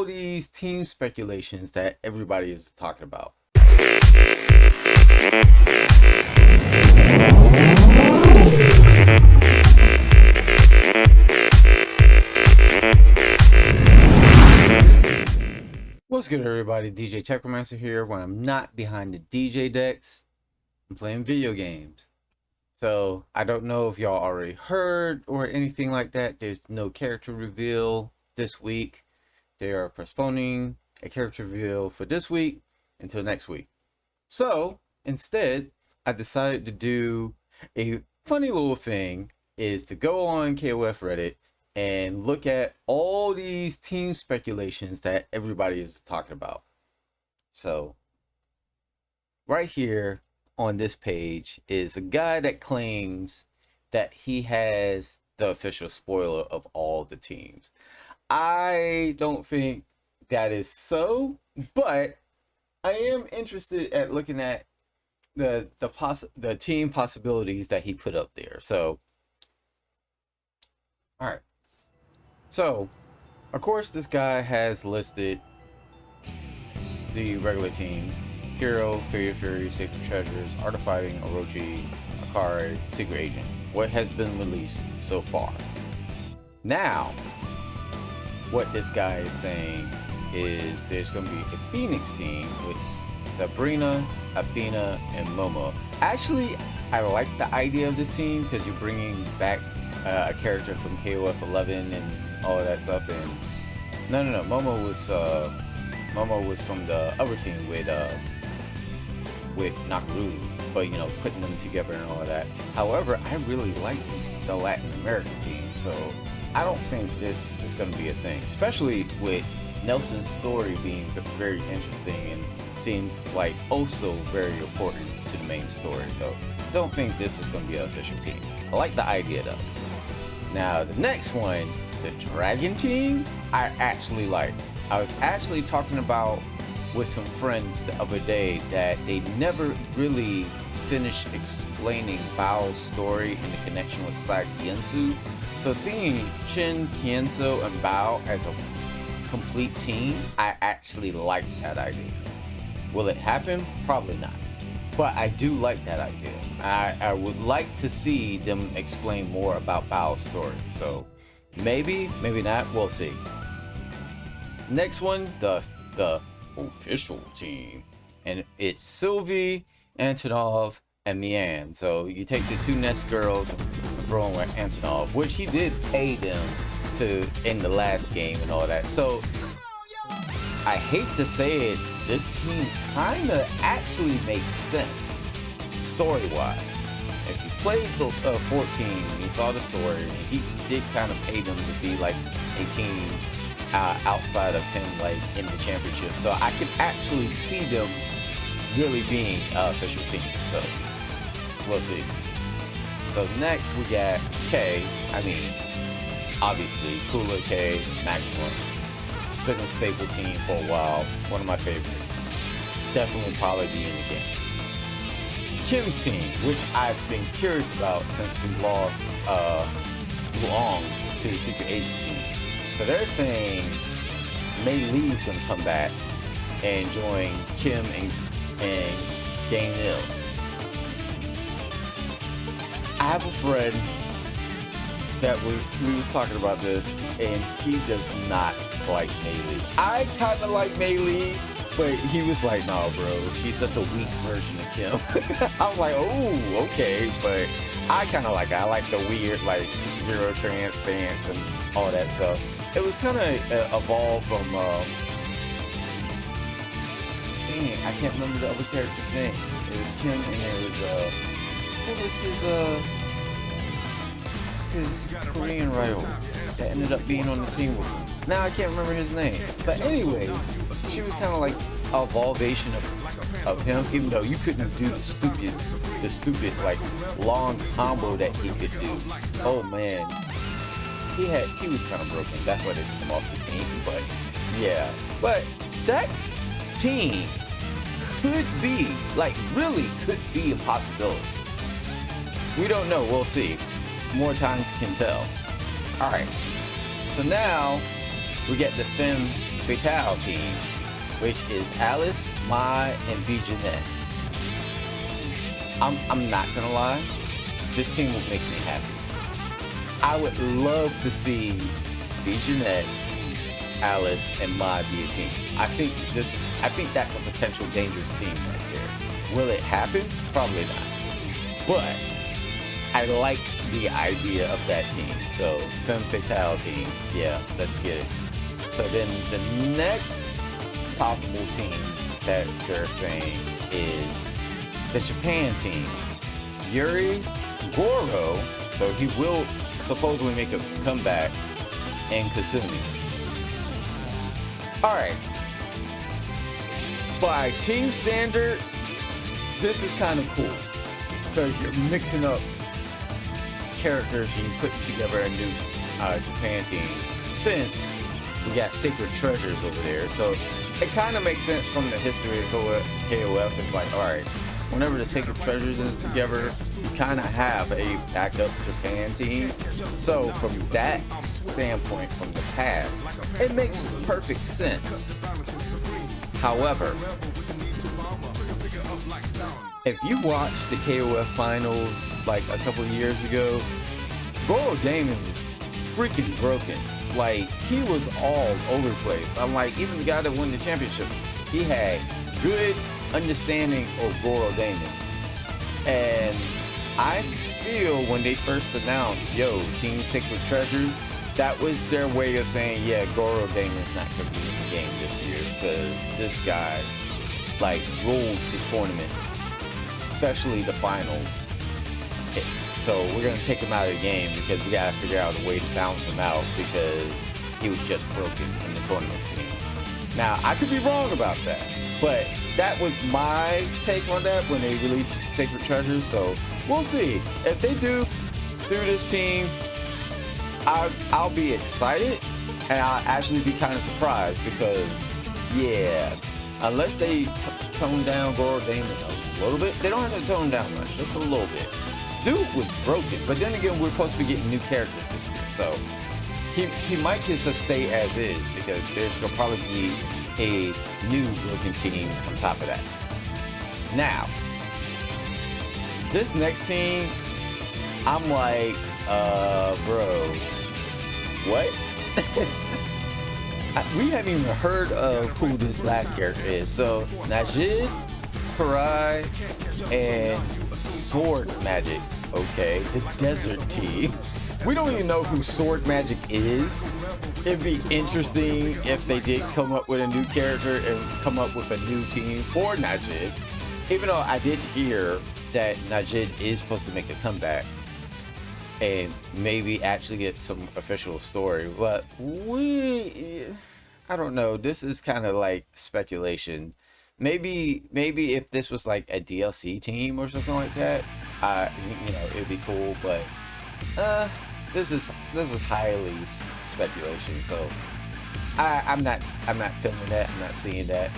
these team speculations that everybody is talking about. What's good, everybody? DJ Techromancer here. When I'm not behind the DJ decks, I'm playing video games. So I don't know if y'all already heard or anything like that. There's no character reveal this week. They are postponing a character reveal for this week until next week. So instead, I decided to do a funny little thing, is to go on KOF Reddit and look at all these team speculations that everybody is talking about. So right here on this page is a guy that claims that he has the official spoiler of all the teams. I don't think that is so, but I am interested at looking at the team possibilities that he put up there. So all right. So, of course, this guy has listed the regular teams: Hero, Fury, Sacred Treasures, Art of Fighting, Orochi, Akari, Secret Agent. What has been released so far. Now, what this guy is saying is there's going to be a Phoenix team with Sabrina, Athena, and Momo. Actually, I like the idea of this team because you're bringing back a character from KOF 11 and all of that stuff. And no, Momo was from the other team with Nakaru, but you know, putting them together and all of that. However, I really like the Latin American team, so I don't think this is going to be a thing, especially with Nelson's story being very interesting and seems like also very important to the main story. So I don't think this is going to be an official team. I like the idea though. Now the next one, the Dragon team, I actually like. I was actually talking about with some friends the other day that they never really finished explaining Bao's story and the connection with Sai Kiensu. So seeing Chin, Kienso, and Bao as a complete team, I actually like that idea. Will it happen? Probably not. But I do like that idea. I would like to see them explain more about Bao's story. So maybe not, we'll see. Next one, the official team. And it's Sylvie, Antonov, and Mian. So you take the two Nest girls and throw in with Antonov, which he did pay them to in the last game and all that. So I hate to say it, this team kinda actually makes sense story-wise. If you played 14 and you saw the story, he did kind of pay them to be like a team outside of him, like in the championship. So I could actually see them really being an official team. So we'll see. So next we got obviously Cooler, K Maxwell. It's been a staple team for a while. One of my favorites. Definitely probably be in the game. Kim's team, which I've been curious about since we lost Luong to the Secret Agent team. So they're saying Mei Lee's gonna come back and join Kim and Daniel. I have a friend that we was talking about this, and he does not like Mei Lee. I kind of like Mei Lee, but he was like, "No, bro, she's just a weak version of Kim." I was like, "Oh, okay," but I kind of like it. I like the weird, like superhero trance stance and all that stuff. It was kind of evolved from. Dang, I can't remember the other character's name. It was Kim, and there was what was his Korean rival that ended up being on the team with him. Now I can't remember his name. But anyway, she was kind of like a evolvation of him, even though you couldn't do the stupid like long combo that he could do. Oh man, he was kind of broken. That's why they took him off the team. But yeah, but that team could be, like, really could be a possibility. We don't know. We'll see. More time can tell. All right. So now we get the Femme Fatale team, which is Alice, Mai, and B. Jeanette. I'm not gonna lie, this team will make me happy. I would love to see B. Jeanette, Alice, and Mai be a team. I think that's a potential dangerous team right there. Will it happen? Probably not. But I like the idea of that team. So Femme Fatale team, yeah, let's get it. So then the next possible team that they're saying is the Japan team. Yuri, Goro, so he will supposedly make a comeback, and Kasumi. Alright. By team standards, this is kind of cool. Because you're mixing up characters and you put together a new Japan team. Since we got Sacred Treasures over there, so it kind of makes sense from the history of KOF. It's like, alright, whenever the Sacred Treasures is together, you kind of have a backup Japan team. So from that standpoint, from the past, it makes perfect sense. However, if you watched the KOF finals like a couple of years ago, Goro Damon was freaking broken. Like, he was all over the place. I'm like, even the guy that won the championship, he had good understanding of Goro Damon. And I feel when they first announced, yo, Team Sacred Treasures, that was their way of saying, yeah, Goro Damon's not going to be in the game this year because this guy, like, ruled the tournaments, especially the finals. So we're going to take him out of the game because we got to figure out a way to balance him out because he was just broken in the tournament scene. Now, I could be wrong about that, but that was my take on that when they released Sacred Treasures. So we'll see. If they do through this team, I'll be excited, and I'll actually be kind of surprised because, yeah, unless they tone down Goro Damon a little bit, they don't have to tone down much, just a little bit. Dude was broken, but then again, we're supposed to be getting new characters this year, so he might just stay as is because there's gonna probably be a new looking team on top of that. Now, this next team, I'm like, bro, what? We haven't even heard of who this last character is. So Najid, Karai, and Sword Magic. Okay, the Desert Team. We don't even know who Sword Magic is. It'd be interesting if they did come up with a new character and come up with a new team for Najid. Even though I did hear that Najid is supposed to make a comeback and maybe actually get some official story, but I don't know. This is kind of like speculation. Maybe if this was like a DLC team or something like that, you know, it'd be cool. But this is highly speculation. So I'm not feeling that. I'm not seeing that.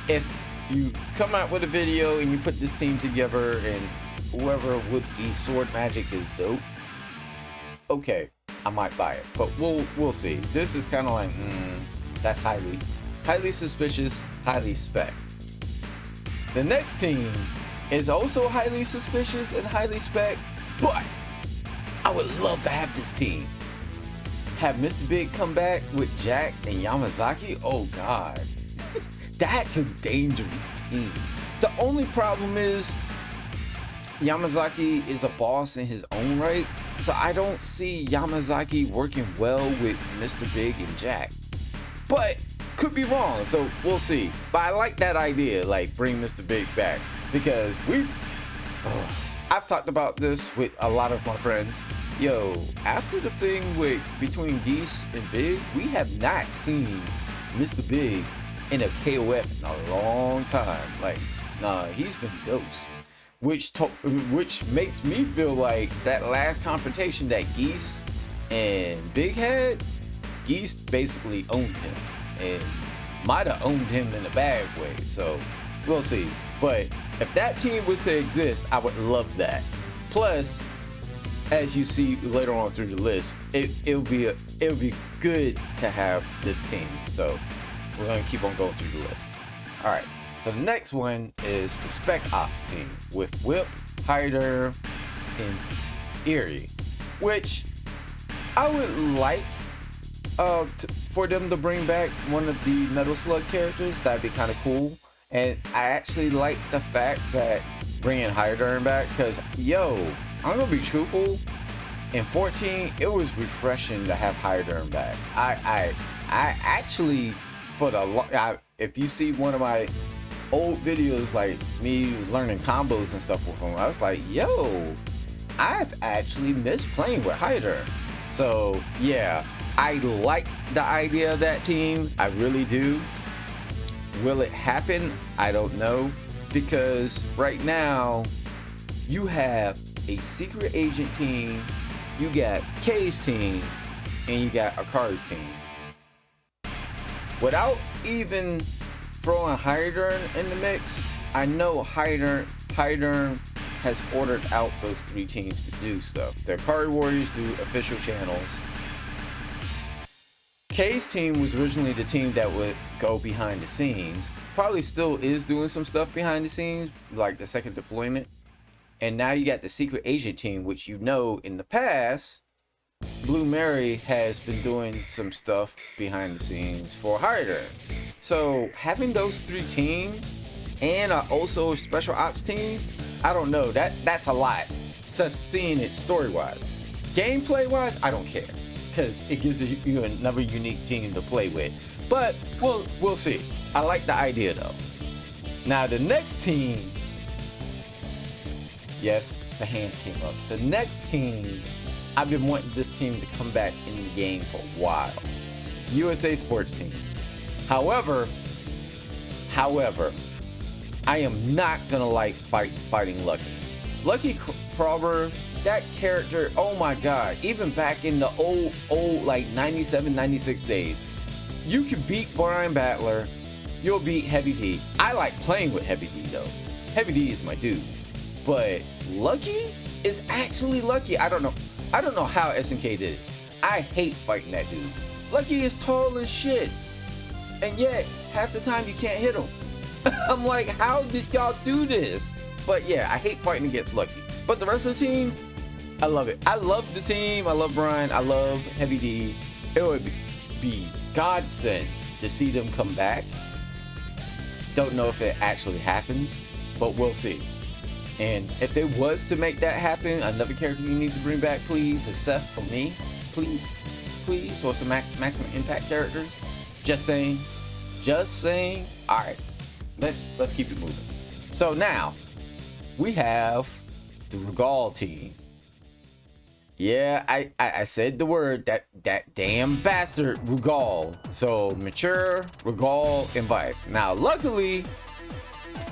If you come out with a video and you put this team together and whoever would be Sword Magic is dope, okay, I might buy it. But we'll see. This is kind of like that's highly suspicious, highly spec. The next team is also highly suspicious and highly spec, but I would love to have this team. Have Mr. Big come back with Jack and Yamazaki? Oh God. That's a dangerous team. The only problem is Yamazaki is a boss in his own right, so I don't see Yamazaki working well with Mr. Big and Jack. But could be wrong, so we'll see. But I like that idea, like bring Mr. Big back, because I've talked about this with a lot of my friends. Yo, after the thing between Geese and Big, we have not seen Mr. Big in a KOF in a long time. Like, nah, he's been ghost. Which makes me feel like that last confrontation that Geese and Big had, Geese basically owned him and might have owned him in a bad way. So we'll see. But if that team was to exist, I would love that. Plus, as you see later on through the list, it would be good to have this team. So we're gonna keep on going through the list. All right. So the next one is the Spec Ops team with Whip, Hyder, and Eerie, which I would like for them to bring back one of the Metal Slug characters. That'd be kind of cool. And I actually like the fact that bringing Hyder back, because yo, I'm gonna be truthful. In 14, it was refreshing to have Hyder back. I actually, if you see one of my old videos, like me learning combos and stuff with him, I was like, yo, I've actually missed playing with Hyder. So yeah, I like the idea of that team. I really do. Will it happen? I don't know, because right now you have a secret agent team, you got K's team, and you got Akari's team. Without even throwing Hyder in the mix, I know Hyder has ordered out those 3 teams to do stuff. The Akari Warriors do official channels. K's team was originally the team that would go behind the scenes. Probably still is doing some stuff behind the scenes, like the second deployment. And now you got the secret agent team, which you know in the past, Blue Mary has been doing some stuff behind the scenes for Hyder. So having those 3 teams and also a special ops team, I don't know, that's a lot. Just seeing it story-wise. Gameplay-wise, I don't care, because it gives you another unique team to play with. But we'll see. I like the idea though. Now the next team, yes, the hands came up. The next team, I've been wanting this team to come back in the game for a while. USA Sports Team. However, I am not gonna like fighting Lucky. Lucky Crawler, that character, oh my god, even back in the old like 97, 96 days, you could beat Brian Battler, you'll beat Heavy D. I like playing with Heavy D though. Heavy D is my dude. But Lucky is actually Lucky. I don't know how SNK did it. I hate fighting that dude. Lucky is tall as shit, and yet half the time you can't hit him. I'm like, how did y'all do this? But yeah, I hate fighting against Lucky. But the rest of the team, I love it. I love the team. I love Brian. I love Heavy D. It would be godsend to see them come back. Don't know if it actually happens, but we'll see. And if there was to make that happen, another character you need to bring back, please, is Seth for me. Please, or some maximum impact characters. Just saying. All right, let's keep it moving. So now we have the Regal team. Yeah, I said the word, that damn bastard Regal. So Mature, Regal, and Vice. Now luckily,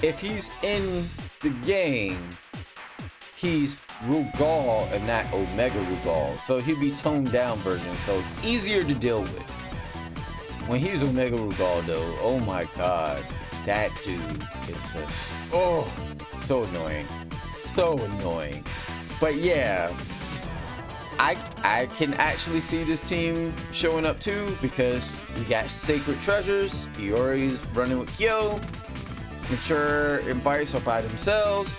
if he's in the game, he's Rugal and not Omega Rugal, so he'd be toned down version, so easier to deal with. When he's Omega Rugal though, oh my god, that dude is just so annoying. But yeah, I can actually see this team showing up too, because we got Sacred Treasures, Iori's running with Kyo, Mature and Vice are by themselves,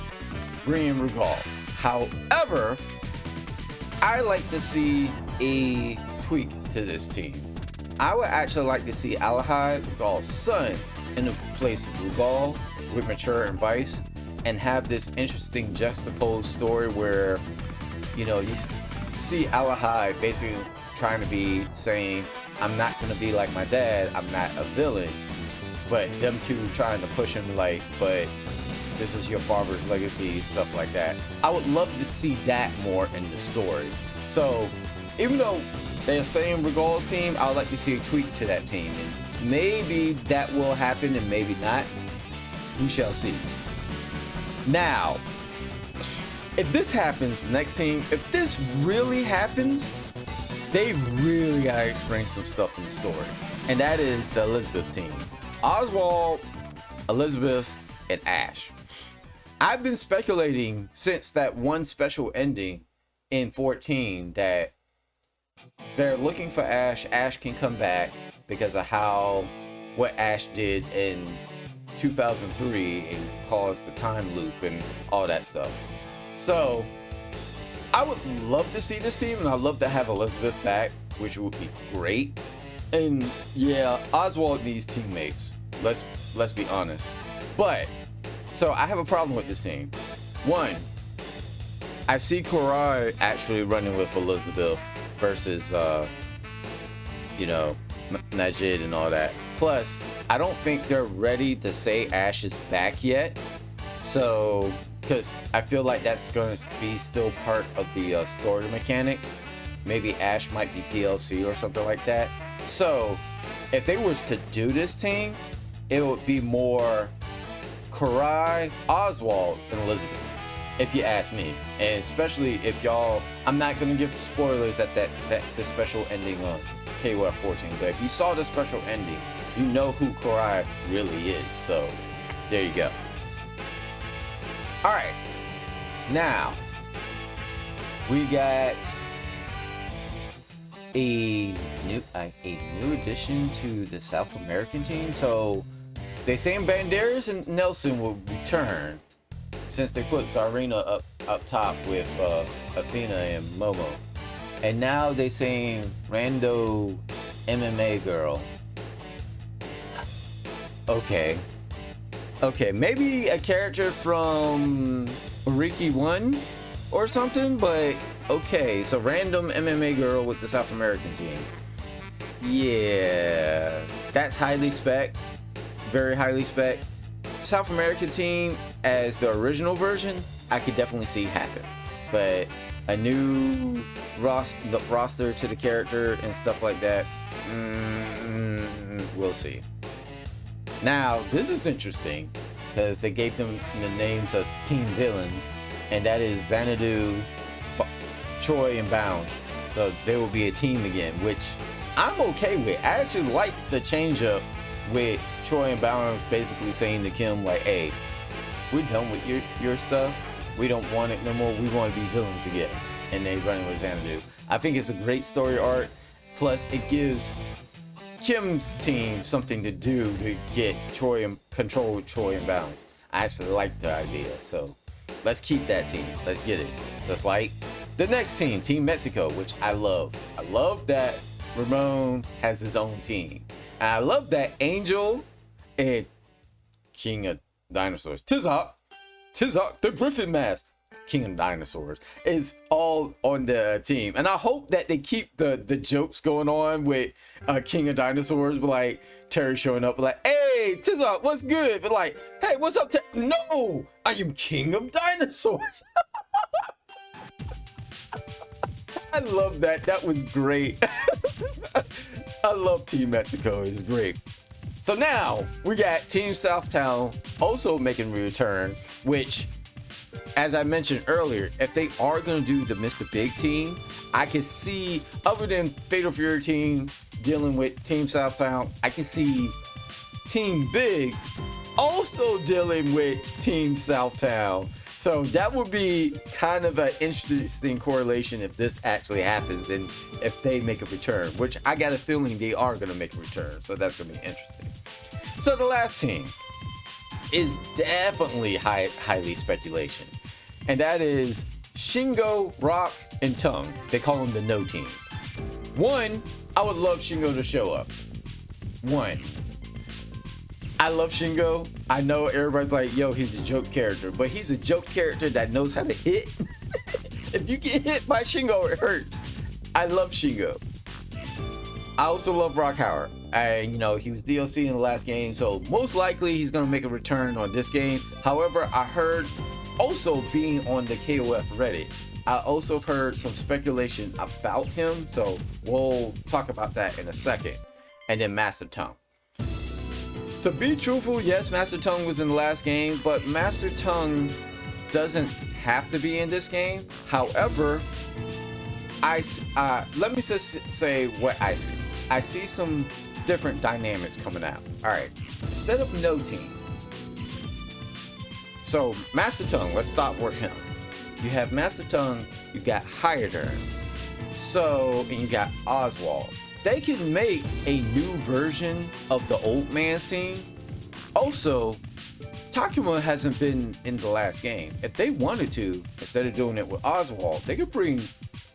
Bree and Rugal. However, I like to see a tweak to this team. I would actually like to see Alahai, Rugal's son, in the place of Rugal with Mature and Vice, and have this interesting juxtaposed story where, you know, you see Alahai basically trying to be saying, I'm not going to be like my dad, I'm not a villain, but them two trying to push him like, but this is your father's legacy, stuff like that. I would love to see that more in the story. So even though they're saying Regal's team, I would like to see a tweak to that team, and maybe that will happen and maybe not. We shall see. Now, if this happens, the next team, if this really happens, they really gotta explain some stuff in the story, and that is the Elizabeth team. Oswald, Elizabeth, and Ash. I've been speculating since that one special ending in 14 that they're looking for Ash. Ash can come back because of how what Ash did in 2003 and caused the time loop and all that stuff. So I would love to see this team, and I'd love to have Elizabeth back, which would be great. And yeah, Oswald needs teammates. Let's be honest. But so I have a problem with this team. One, I see Korai actually running with Elizabeth versus Najid and all that. Plus, I don't think they're ready to say Ash is back yet. So, because I feel like that's going to be still part of the story mechanic. Maybe Ash might be DLC or something like that. So, if they was to do this team, it would be more Korai, Oswald, and Elizabeth, if you ask me. And especially if y'all, I'm not gonna give spoilers at the special ending on KOF 14, but if you saw the special ending, you know who Korai really is. So there you go. All right, now we got a new addition to the South American team. So they saying Banderas and Nelson will return since they put Zarina up top with Athena and Momo. And now they saying rando MMA girl. Okay, maybe a character from Uriki 1 or something, but okay, so random MMA girl with the South American team. Yeah, that's highly spec, very highly spec. South American team as the original version, I could definitely see happen, but a new roster to the character and stuff like that, we'll see. Now, this is interesting because they gave them the names as team villains, and that is Xanadu, Choi, and Bound. So they will be a team again, which I'm okay with. I actually like the change up with Choi and Bound basically saying to Kim, like, hey, we're done with your stuff. We don't want it no more. We want to be villains again. And they running with Xanadu. I think it's a great story arc. Plus, it gives Kim's team something to do to get Choi and control Choi and Bounds. I actually like the idea. So let's keep that team. Let's get it. So it's like the next team, Team Mexico, which I love. I love that Ramon has his own team. And I love that Angel and King of Dinosaurs, Tizok, the Griffin Mask, King of Dinosaurs, is all on the team. And I hope that they keep the jokes going on with King of Dinosaurs, but like Terry showing up like, hey, Tizok, what's good? But like, hey, what's up? No, I am King of Dinosaurs. I love that. That was great. I love Team Mexico. It's great. So now we got Team Southtown also making a return, which, as I mentioned earlier, if they are going to do the Mr. Big team, I can see, other than Fatal Fury team dealing with Team Southtown, I can see Team Big also dealing with Team Southtown. So that would be kind of an interesting correlation if this actually happens and if they make a return, which I got a feeling they are going to make a return. So that's going to be interesting. So the last team is definitely highly speculation. And that is Shingo, Rock, and Tongue. They call them the No Team. One, I would love Shingo to show up. One, I love Shingo. I know everybody's like, yo, he's a joke character, but he's a joke character that knows how to hit. If you get hit by Shingo, it hurts. I love Shingo. I also love Rock Howard. He was DLC in the last game, so most likely he's going to make a return on this game. However, I heard also being on the KOF Reddit, I also heard some speculation about him, so we'll talk about that in a second. And then Master Tongue. To be truthful, yes, Master Tongue was in the last game, but Master Tongue doesn't have to be in this game. However, let me just say what I see. I see some different dynamics coming out. All right, instead of No Team. So Master Tongue, let's start with him. You have Master Tongue, you got Hyder, and you got Oswald. they can make a new version of the old man's team. Also, Takuma hasn't been in the last game. If they wanted to, instead of doing it with Oswald, they could bring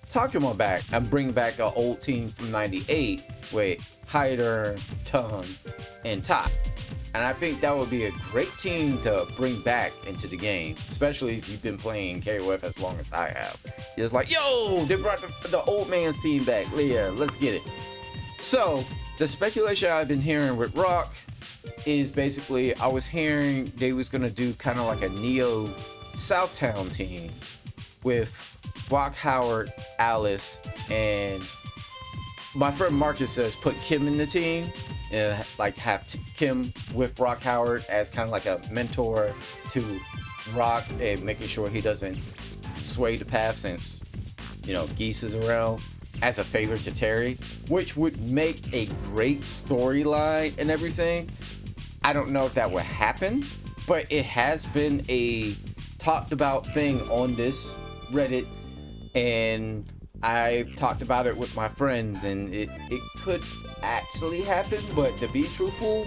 Takuma back and bring back an old team from 98 with Hyder, Tung, and Tak. And I think that would be a great team to bring back into the game, especially if you've been playing KOF as long as I have. It's like, yo, they brought the old man's team back. Yeah, let's get it. So, the speculation I've been hearing with Rock is basically, I was hearing they was going to do kind of like a Neo Southtown team with Rock, Howard, Alice, and my friend Marcus says put Kim in the team. Like have Kim with Rock Howard as kind of like a mentor to Rock and making sure he doesn't sway the path since, you know, Geese is around, as a favor to Terry, which would make a great storyline and everything. I don't know if that would happen, but it has been a talked about thing on this Reddit, and I've talked about it with my friends, and it could actually happen. But to be truthful,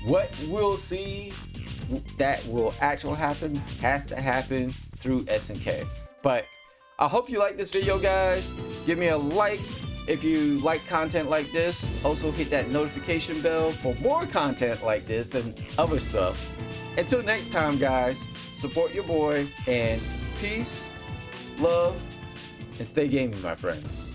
what we'll see that will actually happen has to happen through SNK. But I hope you like this video, guys. Give me a like if you like content like this. Also hit that notification bell for more content like this and other stuff. Until next time, guys, support your boy, and peace, love, and stay gaming, my friends.